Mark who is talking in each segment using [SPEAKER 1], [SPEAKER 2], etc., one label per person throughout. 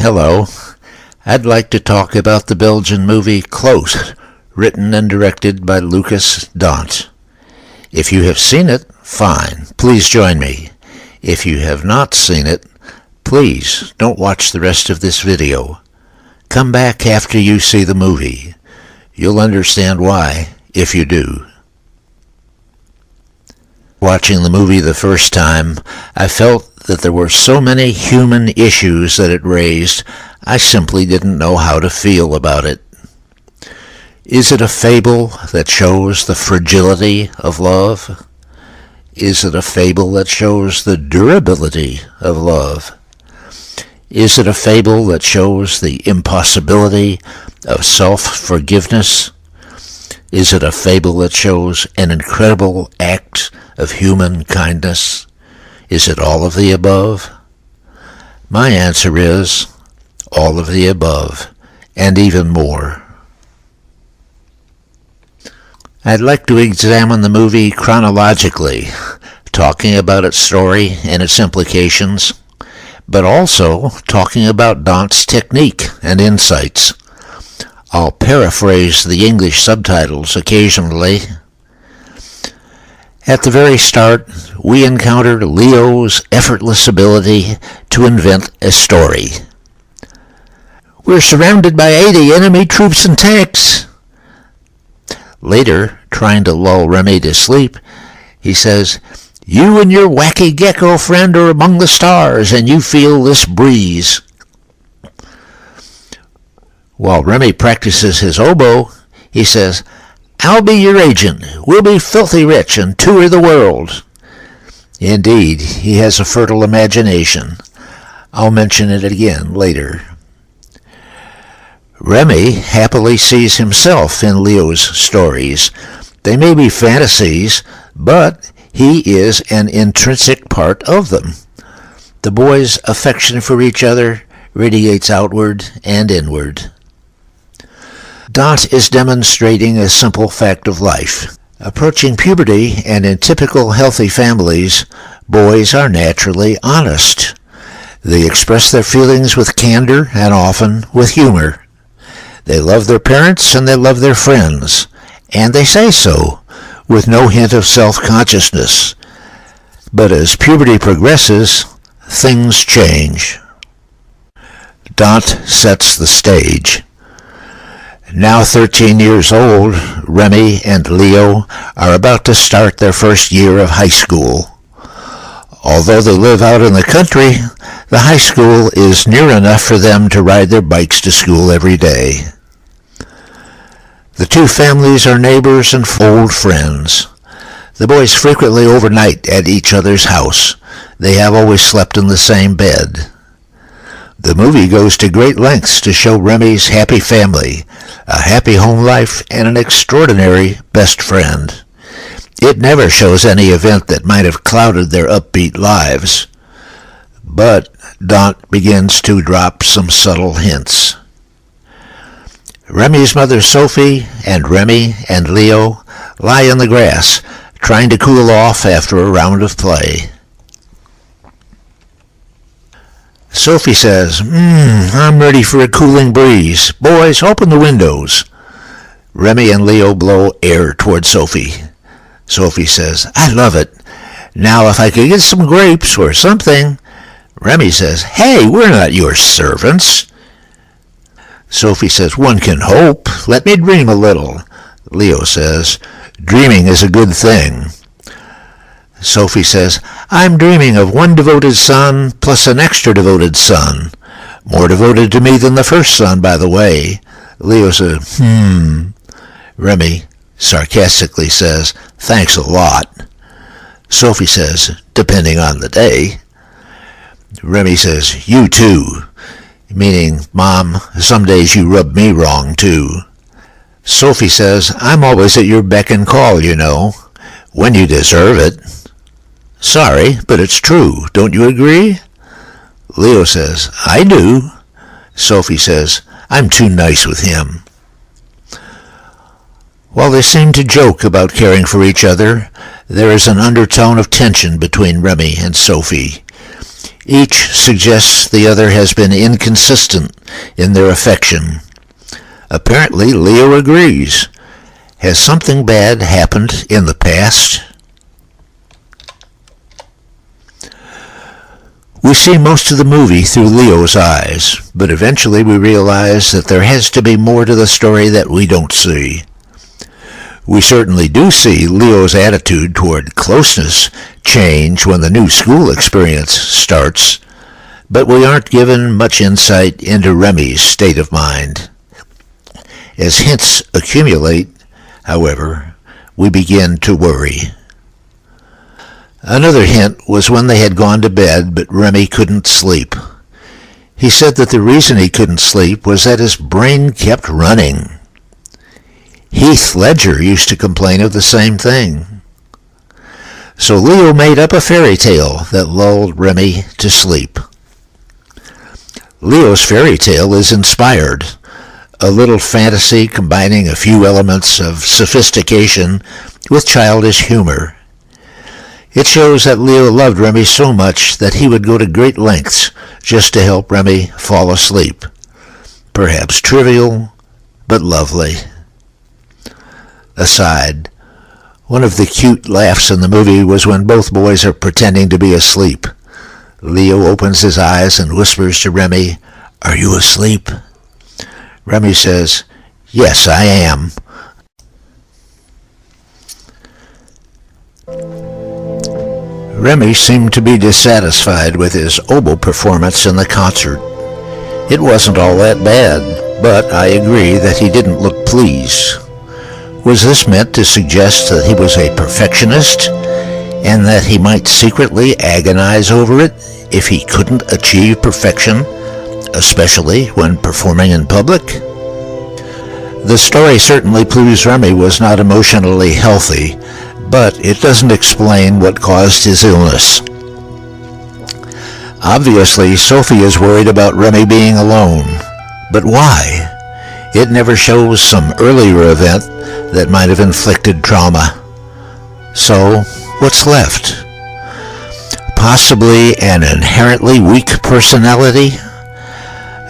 [SPEAKER 1] Hello. I'd like to talk about the Belgian movie Close, written and directed by Dhont. If you have seen it, fine, please join me. If you have not seen it, please don't watch the rest of this video. Come back after you see the movie. You'll understand why, if you do. Watching the movie the first time, I felt that there were so many human issues that it raised, I simply didn't know how to feel about it. Is it a fable that shows the fragility of love? Is it a fable that shows the durability of love? Is it a fable that shows the impossibility of self-forgiveness? Is it a fable that shows an incredible act of human kindness? Is it all of the above? My answer is all of the above, and even more. I'd like to examine the movie chronologically, talking about its story and its implications, but also talking about Dhont's technique and insights. I'll paraphrase the English subtitles occasionally. At the very start, we encountered Leo's effortless ability to invent a story. We're surrounded by 80 enemy troops and tanks. Later, trying to lull Remy to sleep, he says, "You and your wacky gecko friend are among the stars, and you feel this breeze." While Remy practices his oboe, he says, "I'll be your agent. We'll be filthy rich and tour the world." Indeed, he has a fertile imagination. I'll mention it again later. Remy happily sees himself in Leo's stories. They may be fantasies, but he is an intrinsic part of them. The boys' affection for each other radiates outward and inward. Dhont is demonstrating a simple fact of life. Approaching puberty, and in typical healthy families, boys are naturally honest. They express their feelings with candor and often with humor. They love their parents and they love their friends, and they say so, with no hint of self-consciousness. But as puberty progresses, things change. Dhont sets the stage. Now 13 years old, Remy and Leo are about to start their first year of high school. Although they live out in the country, the high school is near enough for them to ride their bikes to school every day. The two families are neighbors and old friends. The boys frequently overnight at each other's house. They have always slept in the same bed. The movie goes to great lengths to show Remy's happy family, a happy home life, and an extraordinary best friend. It never shows any event that might have clouded their upbeat lives. But Dhont begins to drop some subtle hints. Remy's mother Sophie and Remy and Leo lie in the grass, trying to cool off after a round of play. Sophie says, I'm ready for a cooling breeze. Boys, open the windows." Remy and Leo blow air toward Sophie. Sophie says, "I love it. Now if I could get some grapes or something." Remy says, "Hey, we're not your servants." Sophie says, "One can hope. Let me dream a little." Leo says, "Dreaming is a good thing." Sophie says, "I'm dreaming of one devoted son plus an extra devoted son. More devoted to me than the first son, by the way." Leo says, Remy sarcastically says, "Thanks a lot." Sophie says, "Depending on the day." Remy says, "You too," meaning, "Mom, some days you rub me wrong too." Sophie says, "I'm always at your beck and call, you know, when you deserve it." "Sorry, but it's true. Don't you agree?" Leo says, "I do." Sophie says, "I'm too nice with him." While they seem to joke about caring for each other, there is an undertone of tension between Remy and Sophie. Each suggests the other has been inconsistent in their affection. Apparently, Leo agrees. Has something bad happened in the past? We see most of the movie through Leo's eyes, but eventually we realize that there has to be more to the story that we don't see. We certainly do see Leo's attitude toward closeness change when the new school experience starts, but we aren't given much insight into Remy's state of mind. As hints accumulate, however, we begin to worry. Another hint was when they had gone to bed, but Remy couldn't sleep. He said that the reason he couldn't sleep was that his brain kept running. Heath Ledger used to complain of the same thing. So Leo made up a fairy tale that lulled Remy to sleep. Leo's fairy tale is inspired, a little fantasy combining a few elements of sophistication with childish humor. It shows that Leo loved Remy so much that he would go to great lengths just to help Remy fall asleep. Perhaps trivial, but lovely. Aside, one of the cute laughs in the movie was when both boys are pretending to be asleep. Leo opens his eyes and whispers to Remy, "Are you asleep?" Remy says, "Yes, I am." Remy seemed to be dissatisfied with his oboe performance in the concert. It wasn't all that bad, but I agree that he didn't look pleased. Was this meant to suggest that he was a perfectionist, and that he might secretly agonize over it if he couldn't achieve perfection, especially when performing in public? The story certainly proves Remy was not emotionally healthy, but it doesn't explain what caused his illness. Obviously, Sophie is worried about Remy being alone, but why? It never shows some earlier event that might have inflicted trauma. So, what's left? Possibly an inherently weak personality?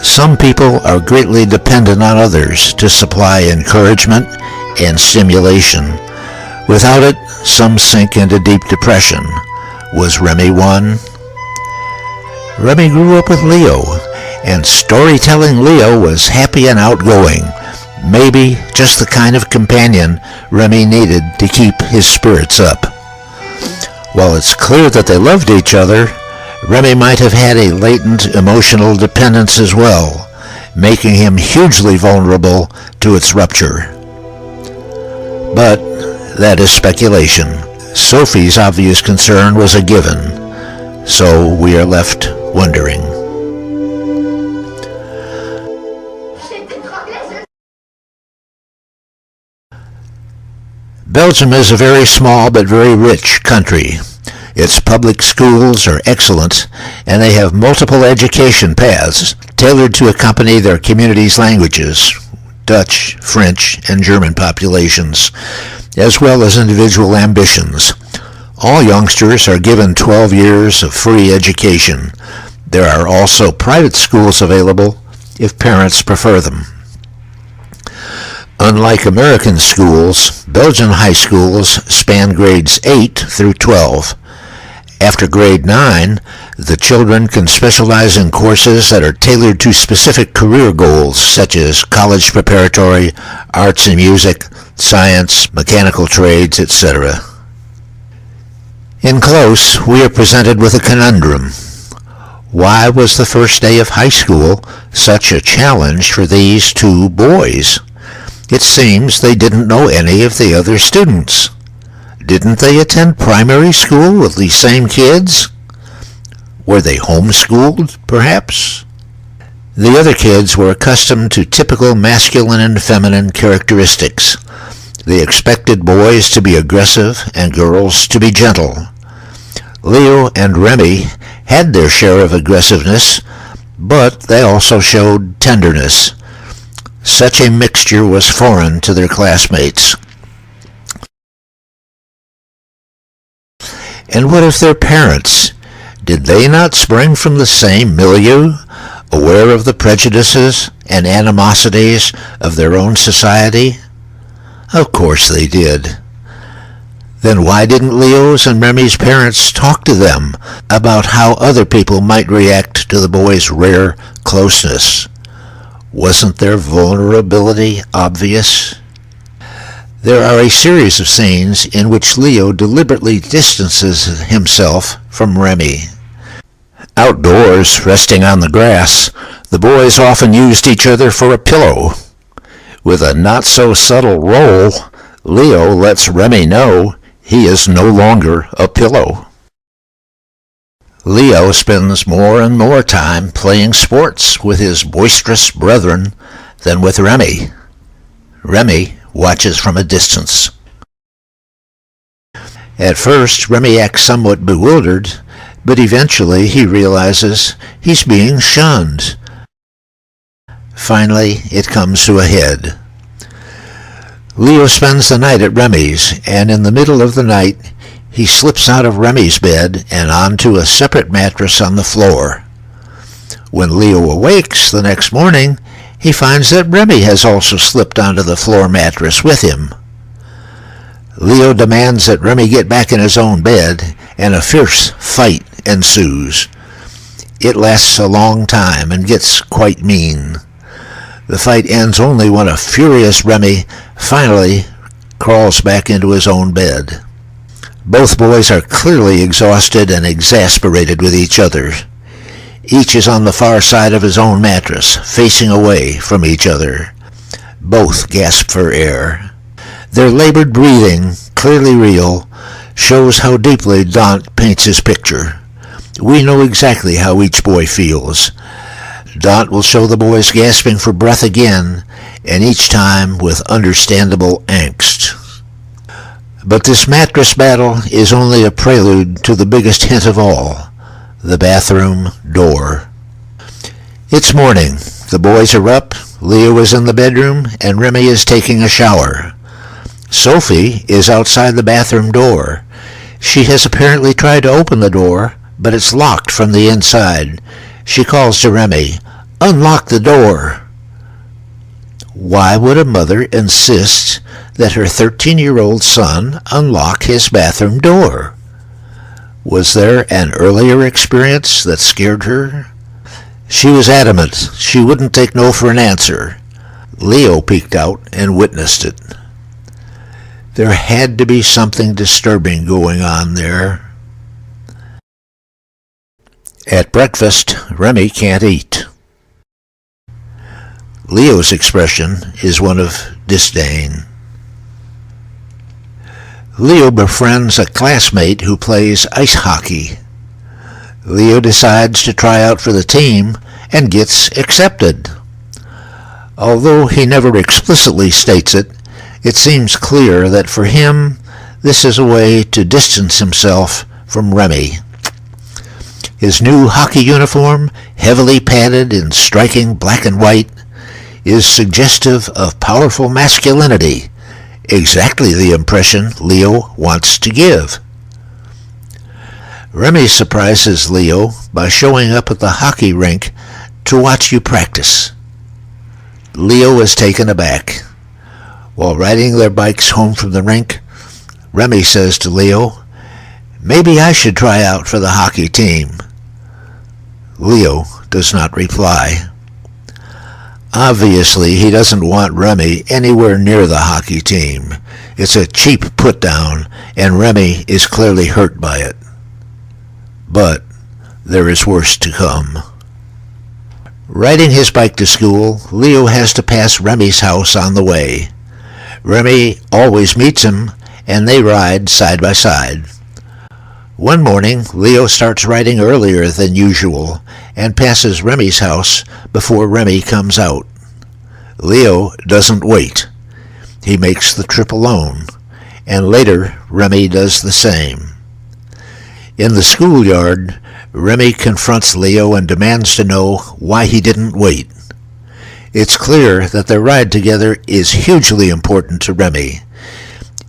[SPEAKER 1] Some people are greatly dependent on others to supply encouragement and stimulation. Without it, some sink into deep depression. Was Remy one? Remy grew up with Leo, and storytelling Leo was happy and outgoing. Maybe just the kind of companion Remy needed to keep his spirits up. While it's clear that they loved each other, Remy might have had a latent emotional dependence as well, making him hugely vulnerable to its rupture. But that is speculation. Sophie's obvious concern was a given, so we are left wondering. Belgium is a very small but very rich country. Its public schools are excellent, and they have multiple education paths tailored to accompany their community's languages, Dutch, French, and German populations, as well as individual ambitions. All youngsters are given 12 years of free education. There are also private schools available if parents prefer them. Unlike American schools, Belgian high schools span grades 8 through 12. After grade 9, the children can specialize in courses that are tailored to specific career goals, such as college preparatory, arts and music, science, mechanical trades, etc. In close, we are presented with a conundrum. Why was the first day of high school such a challenge for these two boys? It seems they didn't know any of the other students. Didn't they attend primary school with these same kids? Were they homeschooled, perhaps? The other kids were accustomed to typical masculine and feminine characteristics. They expected boys to be aggressive and girls to be gentle. Leo and Remy had their share of aggressiveness, but they also showed tenderness. Such a mixture was foreign to their classmates. And what if their parents Did they not spring from the same milieu, aware of the prejudices and animosities of their own society? Of course they did. Then why didn't Leo's and Remy's parents talk to them about how other people might react to the boys' rare closeness? Wasn't their vulnerability obvious? There are a series of scenes in which Leo deliberately distances himself from Remy. Outdoors, resting on the grass, the boys often used each other for a pillow. With a not-so-subtle roll, Leo lets Remy know he is no longer a pillow. Leo spends more and more time playing sports with his boisterous brethren than with Remy. Remy watches from a distance. At first, Remy acts somewhat bewildered, but eventually he realizes he's being shunned. Finally, it comes to a head. Leo spends the night at Remy's, and in the middle of the night, he slips out of Remy's bed and onto a separate mattress on the floor. When Leo awakes the next morning, he finds that Remy has also slipped onto the floor mattress with him. Leo demands that Remy get back in his own bed, and a fierce fight ensues. It lasts a long time and gets quite mean. The fight ends only when a furious Remy finally crawls back into his own bed. Both boys are clearly exhausted and exasperated with each other. Each is on the far side of his own mattress, facing away from each other. Both gasp for air. Their labored breathing, clearly real, shows how deeply Dhont paints his picture. We know exactly how each boy feels. Dhont will show the boys gasping for breath again, and each time with understandable angst. But this mattress battle is only a prelude to the biggest hint of all, the bathroom door. It's morning. The boys are up, Leo is in the bedroom, and Remy is taking a shower. Sophie is outside the bathroom door. She has apparently tried to open the door, but it's locked from the inside. She calls to Remy, "Unlock the door." Why would a mother insist that her 13-year-old son unlock his bathroom door? Was there an earlier experience that scared her? She was adamant she wouldn't take no for an answer. Leo peeked out and witnessed it. There had to be something disturbing going on there. At breakfast, Remy can't eat. Leo's expression is one of disdain. Leo befriends a classmate who plays ice hockey. Leo decides to try out for the team and gets accepted. Although he never explicitly states it, it seems clear that for him, this is a way to distance himself from Remy. His new hockey uniform, heavily padded in striking black and white, is suggestive of powerful masculinity, exactly the impression Leo wants to give. Remy surprises Leo by showing up at the hockey rink to watch you practice. Leo is taken aback. While riding their bikes home from the rink, Remy says to Leo, "Maybe I should try out for the hockey team." Leo does not reply. Obviously, he doesn't want Remy anywhere near the hockey team. It's a cheap put-down, and Remy is clearly hurt by it. But there is worse to come. Riding his bike to school, Leo has to pass Remy's house on the way. Remy always meets him, and they ride side by side. One morning, Leo starts riding earlier than usual and passes Remy's house before Remy comes out. Leo doesn't wait. He makes the trip alone, and later Remy does the same. In the schoolyard, Remy confronts Leo and demands to know why he didn't wait. It's clear that their ride together is hugely important to Remy.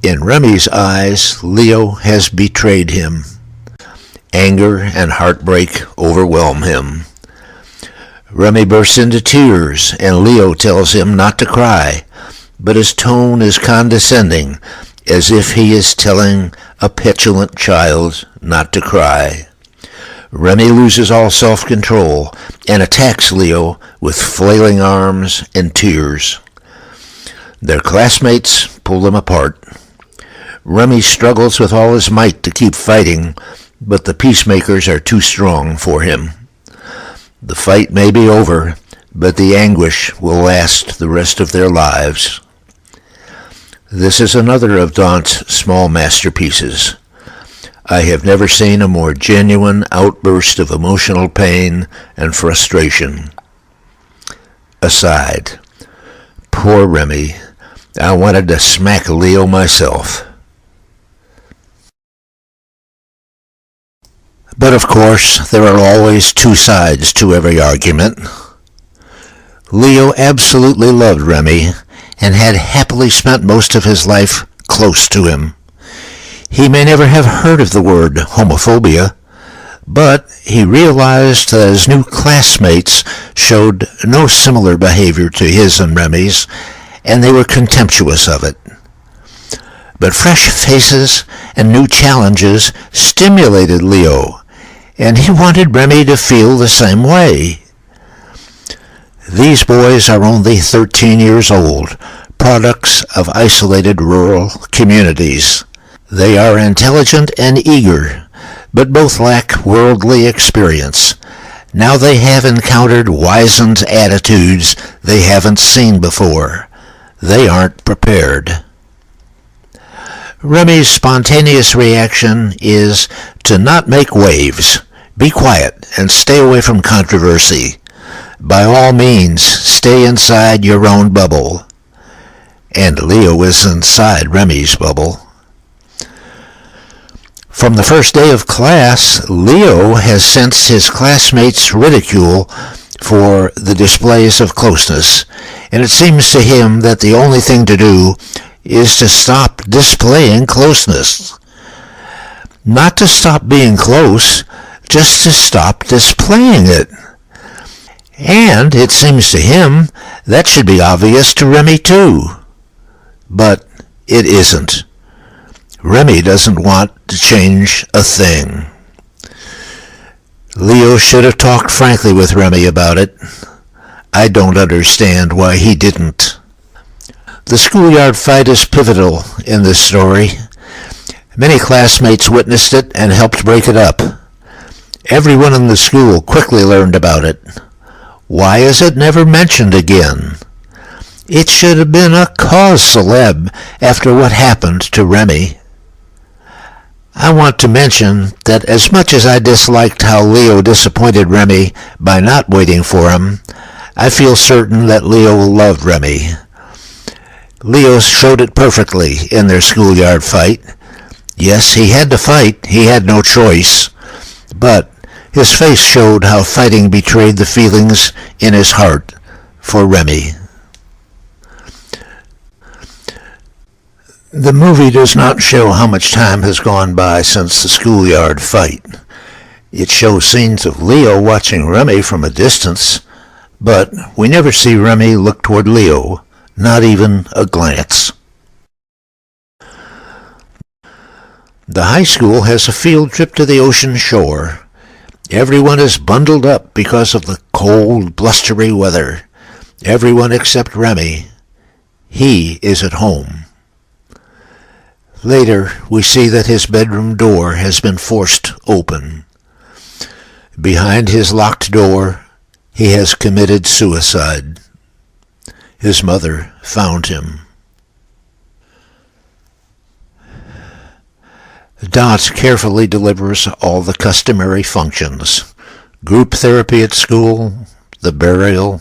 [SPEAKER 1] In Remy's eyes, Leo has betrayed him. Anger and heartbreak overwhelm him. Remy bursts into tears, and Leo tells him not to cry, but his tone is condescending, as if he is telling a petulant child not to cry. Remy loses all self-control and attacks Leo with flailing arms and tears. Their classmates pull them apart. Remy struggles with all his might to keep fighting, but the peacemakers are too strong for him. The fight may be over, but the anguish will last the rest of their lives. This is another of Dhont's small masterpieces. I have never seen a more genuine outburst of emotional pain and frustration. Aside. Poor Remy. I wanted to smack Leo myself. But of course, there are always two sides to every argument. Leo absolutely loved Remy and had happily spent most of his life close to him. He may never have heard of the word homophobia, but he realized that his new classmates showed no similar behavior to his and Remy's, and they were contemptuous of it. But fresh faces and new challenges stimulated Leo, and he wanted Remy to feel the same way. These boys are only 13 years old, products of isolated rural communities. They are intelligent and eager, but both lack worldly experience. Now they have encountered wizened attitudes they haven't seen before. They aren't prepared. Remy's spontaneous reaction is to not make waves. Be quiet and stay away from controversy. By all means, stay inside your own bubble. And Leo is inside Remy's bubble. From the first day of class, Leo has sensed his classmates' ridicule for the displays of closeness, and it seems to him that the only thing to do is to stop displaying closeness. Not to stop being close, just to stop displaying it. And it seems to him that should be obvious to Remy too. But it isn't. Remy doesn't want to change a thing. Leo should have talked frankly with Remy about it. I don't understand why he didn't. The schoolyard fight is pivotal in this story. Many classmates witnessed it and helped break it up. Everyone in the school quickly learned about it. Why is it never mentioned again? It should have been a cause célèbre after what happened to Remy. I want to mention that as much as I disliked how Leo disappointed Remy by not waiting for him, I feel certain that Leo loved Remy. Leo showed it perfectly in their schoolyard fight. Yes, he had to fight, he had no choice, but his face showed how fighting betrayed the feelings in his heart for Remy. The movie does not show how much time has gone by since the schoolyard fight. It shows scenes of Leo watching Remy from a distance, but we never see Remy look toward Leo, not even a glance. The high school has a field trip to the ocean shore. Everyone is bundled up because of the cold, blustery weather. Everyone except Remy. He is at home. Later, we see that his bedroom door has been forced open. Behind his locked door, he has committed suicide. His mother found him. Dhont carefully delivers all the customary functions. Group therapy at school, the burial,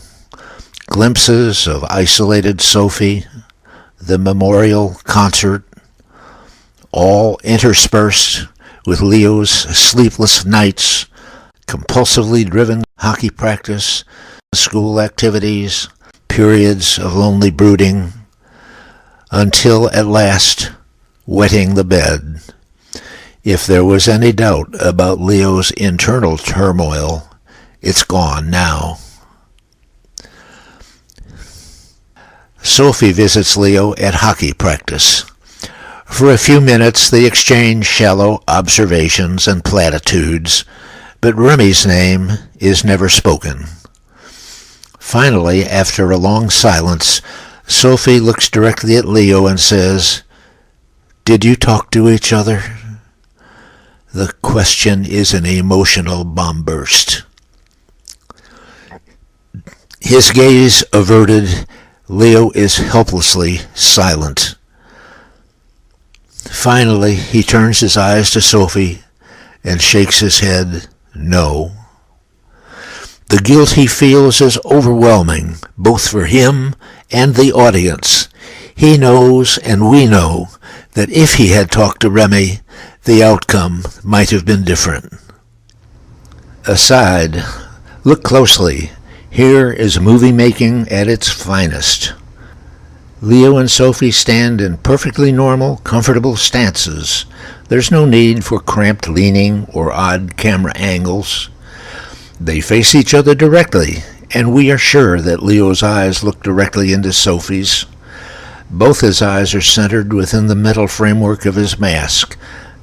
[SPEAKER 1] glimpses of isolated Sophie, the memorial concert, all interspersed with Leo's sleepless nights, compulsively driven hockey practice, school activities, periods of lonely brooding, until at last wetting the bed. If there was any doubt about Leo's internal turmoil, it's gone now. Sophie visits Leo at hockey practice. For a few minutes they exchange shallow observations and platitudes, but Remy's name is never spoken. Finally, after a long silence, Sophie looks directly at Leo and says, "Did you talk to each other?" The question is an emotional bombburst. His gaze averted, Leo is helplessly silent. Finally, he turns his eyes to Sophie and shakes his head no. The guilt he feels is overwhelming, both for him and the audience. He knows, and we know, that if he had talked to Remy, the outcome might have been different. Aside, look closely. Here is movie making at its finest. Leo and Sophie stand in perfectly normal, comfortable stances. There's no need for cramped leaning or odd camera angles. They face each other directly, and we are sure that Leo's eyes look directly into Sophie's. Both his eyes are centered within the metal framework of his mask.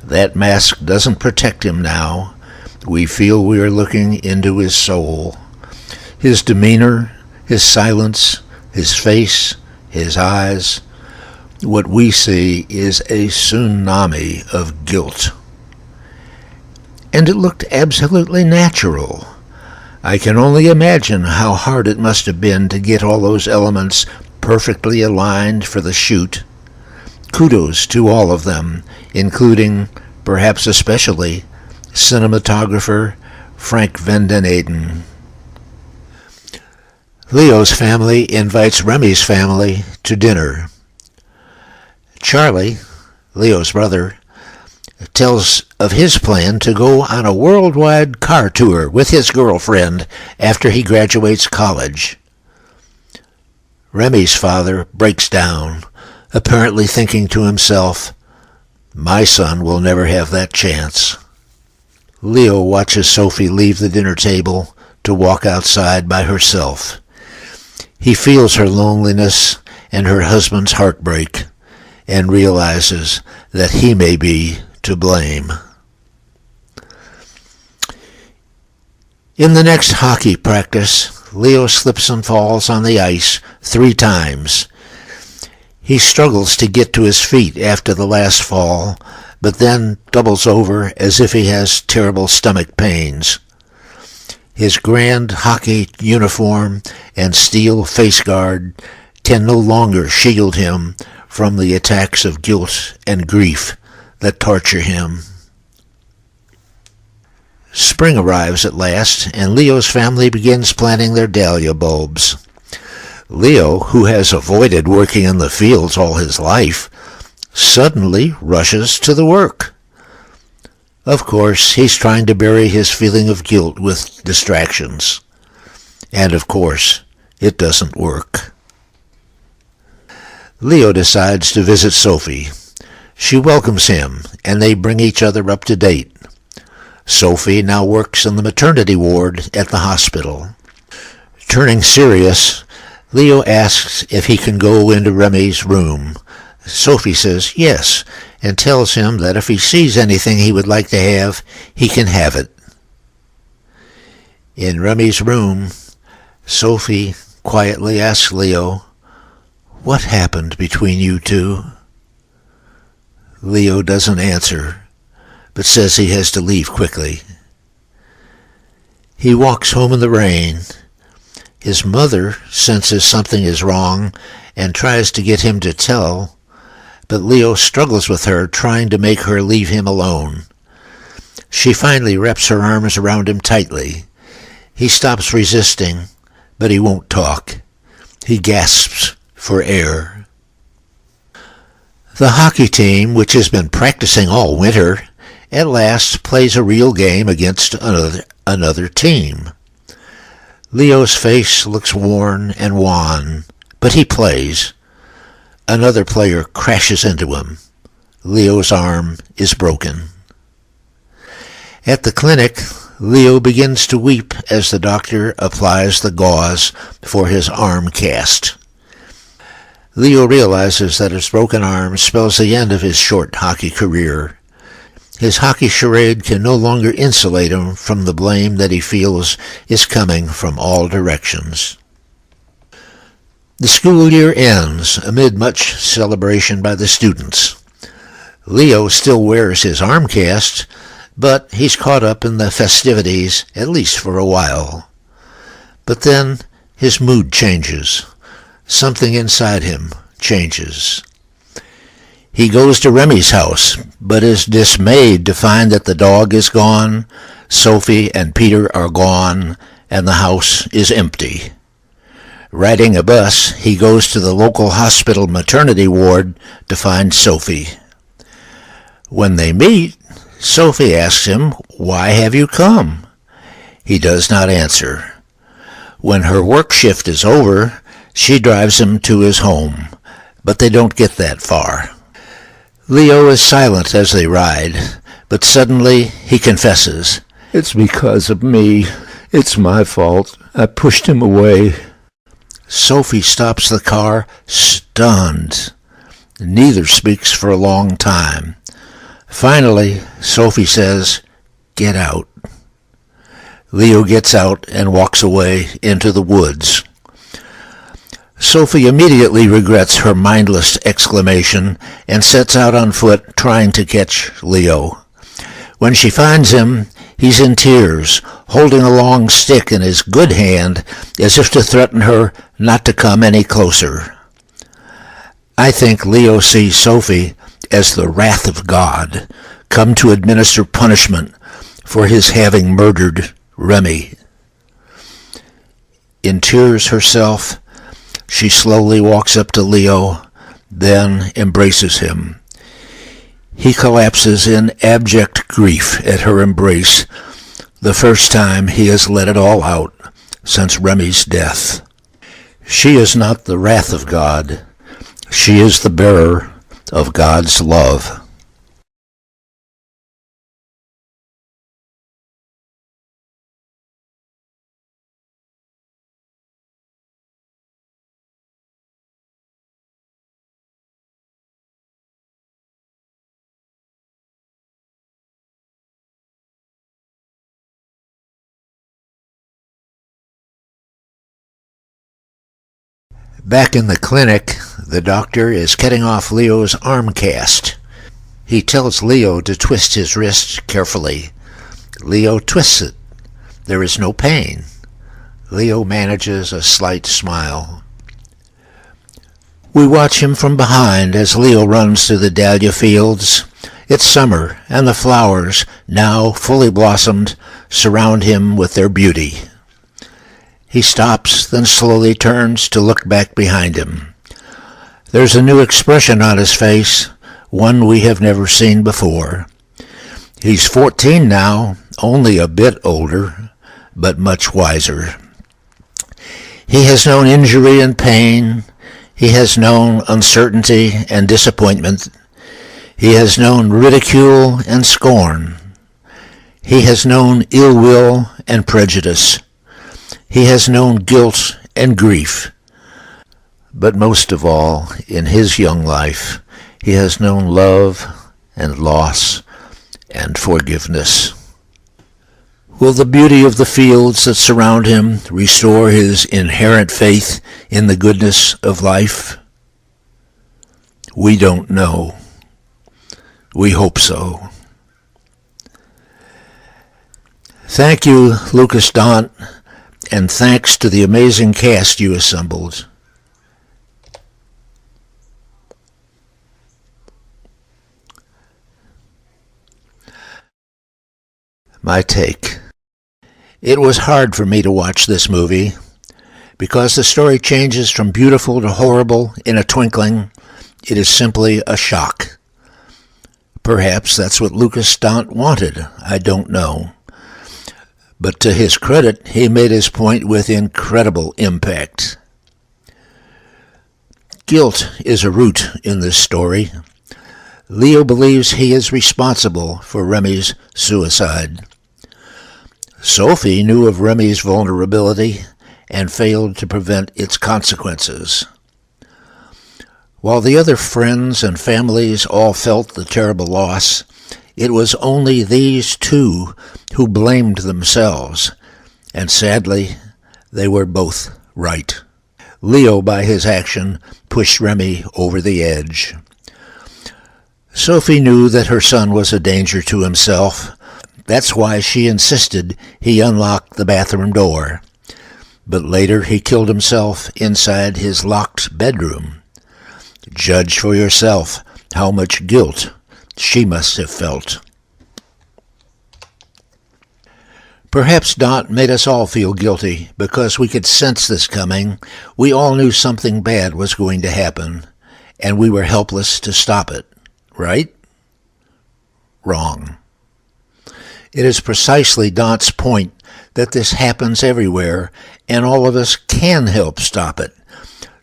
[SPEAKER 1] That mask doesn't protect him now. We feel we are looking into his soul. His demeanor, his silence, his face, his eyes, what we see is a tsunami of guilt. And it looked absolutely natural. I can only imagine how hard it must have been to get all those elements perfectly aligned for the shoot. Kudos to all of them, including, perhaps especially, cinematographer Frank Vendenayden. Leo's family invites Remy's family to dinner. Charlie, Leo's brother, tells of his plan to go on a worldwide car tour with his girlfriend after he graduates college. Remy's father breaks down, apparently thinking to himself, "My son will never have that chance." Leo watches Sophie leave the dinner table to walk outside by herself. He feels her loneliness and her husband's heartbreak and realizes that he may be to blame. In the next hockey practice, Leo slips and falls on the ice 3 times. He struggles to get to his feet after the last fall, but then doubles over as if he has terrible stomach pains. His grand hockey uniform and steel face guard can no longer shield him from the attacks of guilt and grief that torture him. Spring arrives at last, and Leo's family begins planting their dahlia bulbs. Leo, who has avoided working in the fields all his life, suddenly rushes to the work. Of course, he's trying to bury his feeling of guilt with distractions. And of course, it doesn't work. Leo decides to visit Sophie. She welcomes him, and they bring each other up to date. Sophie now works in the maternity ward at the hospital. Turning serious, Leo asks if he can go into Remy's room. Sophie says yes, and tells him that if he sees anything he would like to have, he can have it. In Remy's room, Sophie quietly asks Leo, "What happened between you two?" Leo doesn't answer, but says he has to leave quickly. He walks home in the rain. His mother senses something is wrong and tries to get him to tell, but Leo struggles with her, trying to make her leave him alone. She finally wraps her arms around him tightly. He stops resisting, but he won't talk. He gasps for air. The hockey team, which has been practicing all winter, at last plays a real game against another team. Leo's face looks worn and wan, but he plays. Another player crashes into him. Leo's arm is broken. At the clinic, Leo begins to weep as the doctor applies the gauze for his arm cast. Leo realizes that his broken arm spells the end of his short hockey career. His hockey charade can no longer insulate him from the blame that he feels is coming from all directions. The school year ends amid much celebration by the students. Leo still wears his arm cast, but he's caught up in the festivities, at least for a while. But then his mood changes. Something inside him changes. He goes to Remy's house, but is dismayed to find that the dog is gone, Sophie and Peter are gone, and the house is empty. Riding a bus, he goes to the local hospital maternity ward to find Sophie. When they meet, Sophie asks him, "Why have you come?" He does not answer. When her work shift is over, she drives him to his home, but they don't get that far. Leo is silent as they ride, but suddenly he confesses, "It's because of me. It's my fault. I pushed him away." Sophie stops the car, stunned. Neither speaks for a long time. Finally, Sophie says, "Get out." Leo gets out and walks away into the woods. Sophie immediately regrets her mindless exclamation and sets out on foot trying to catch Leo. When she finds him, he's in tears, holding a long stick in his good hand as if to threaten her not to come any closer. I think Leo sees Sophie as the wrath of God, come to administer punishment for his having murdered Remy. In tears herself, she slowly walks up to Leo, then embraces him. He collapses in abject grief at her embrace, the first time he has let it all out since Remy's death. She is not the wrath of God. She is the bearer of God's love. Back in the clinic, the doctor is cutting off Leo's arm cast. He tells Leo to twist his wrist carefully. Leo twists it. There is no pain. Leo manages a slight smile. We watch him from behind as Leo runs through the dahlia fields. It's summer, and the flowers, now fully blossomed, surround him with their beauty. He stops, then slowly turns to look back behind him. There's a new expression on his face, one we have never seen before. He's 14 now, only a bit older, but much wiser. He has known injury and pain. He has known uncertainty and disappointment. He has known ridicule and scorn. He has known ill will and prejudice. He has known guilt and grief. But most of all, in his young life, he has known love and loss and forgiveness. Will the beauty of the fields that surround him restore his inherent faith in the goodness of life? We don't know. We hope so. Thank you, Lucas Dhont, and thanks to the amazing cast you assembled. My take. It was hard for me to watch this movie because the story changes from beautiful to horrible in a twinkling. It is simply a shock. Perhaps that's what Lucas Dhont wanted. I don't know. But to his credit, he made his point with incredible impact. Guilt is a root in this story. Leo believes he is responsible for Remy's suicide. Sophie knew of Remy's vulnerability and failed to prevent its consequences. While the other friends and families all felt the terrible loss, it was only these two who blamed themselves, and sadly, they were both right. Leo, by his action, pushed Remy over the edge. Sophie knew that her son was a danger to himself. That's why she insisted he unlock the bathroom door. But later he killed himself inside his locked bedroom. Judge for yourself how much guilt she must have felt. Perhaps Dhont made us all feel guilty because we could sense this coming. We all knew something bad was going to happen, and we were helpless to stop it. Right? Wrong. It is precisely Dhont's point that this happens everywhere, and all of us can help stop it,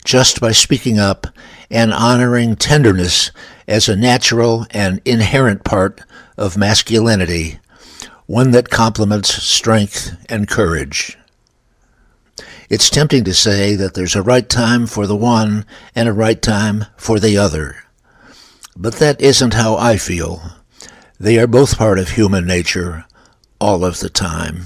[SPEAKER 1] just by speaking up and honoring tenderness as a natural and inherent part of masculinity, one that complements strength and courage. It's tempting to say that there's a right time for the one and a right time for the other. But that isn't how I feel. They are both part of human nature all of the time.